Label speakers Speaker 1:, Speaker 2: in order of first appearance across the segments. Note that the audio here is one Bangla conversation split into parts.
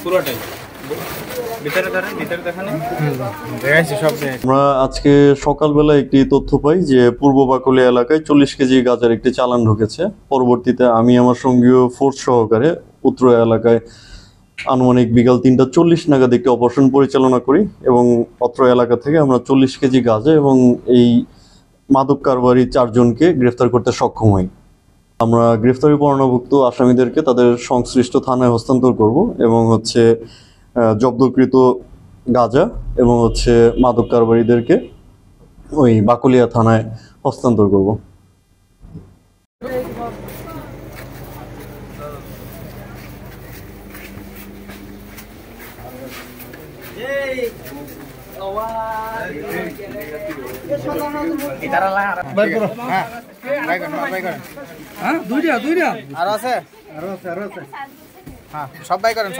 Speaker 1: পুরোটাই
Speaker 2: আমরা আজকে সকালবেলা একটি তথ্য পাই যে পূর্ব বাকলিয়া এলাকায় 40 কেজি গাঁজার একটি চালান ঢুকেছে। পরবর্তীতে আমি আমার সঙ্গীয় ফোর্স সহকারে উত্তর এলাকায় আনুমানিক বিকাল 3:40 নাগাদ একটি অপারেশন পরিচালনা করি এবং অত্র এলাকা থেকে আমরা 40 কেজি গাঁজা এবং এই মাদক কারবারি 4 জনকে গ্রেফতার করতে সক্ষম হই। আমরা গ্রেফতারি পরোয়ানাভুক্ত আসামিদেরকে তাদের সংশ্লিষ্ট থানায় হস্তান্তর করব এবং জব্দকৃত গাঁজা এবং মাদক কারবারিদেরকে ওই বাকলিয়া থানায় হস্তান্তর করব।
Speaker 3: সব বাই করেন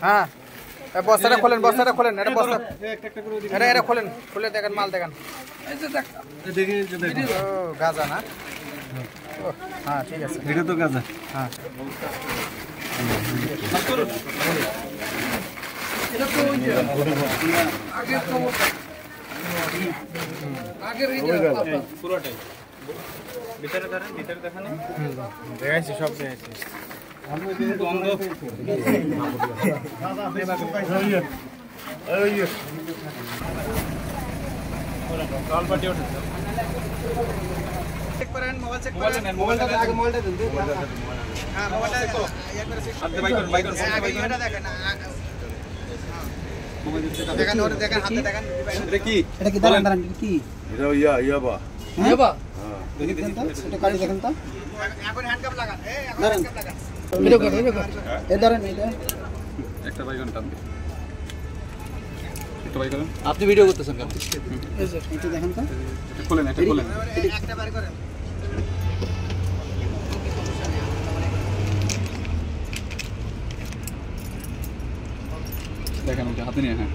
Speaker 3: হ্যাঁ বস্তাটা খোলেন এটা বস্তা এটা খোলেন খুলে দেখেন মাল দেখেন গাঁজা না হ্যাঁ ঠিক আছে
Speaker 1: এটা তো গাঁজা
Speaker 3: হ্যাঁ
Speaker 1: পুরোটাই ভিতরে দেখানো
Speaker 3: দেখাইছি সব দেখাইছি
Speaker 1: আপনি ভিডিও করতেছেন কেন?
Speaker 3: দেখেন তো
Speaker 1: খোলেন একটা খোলেন দেখেন ওটা হাতে নিয়ে হ্যাঁ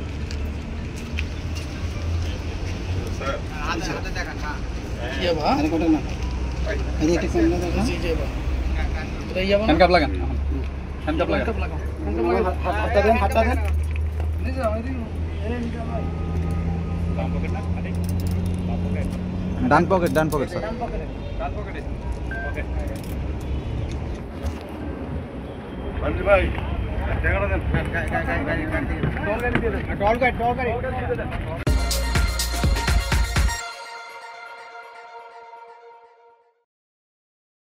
Speaker 3: হাতে দেখেন হ্যাঁ ইয়া বা আরে কোটা না এই একটা কোন না দেখেন এটা ইয়া বা
Speaker 1: হ্যান্ডকাপ লাগান হ্যান্ডকাপ লাগান
Speaker 3: হাতটা দেন
Speaker 1: ডান পকেট স্যার ওকে ভাই টাকাটা দেন
Speaker 3: টল গাড়ি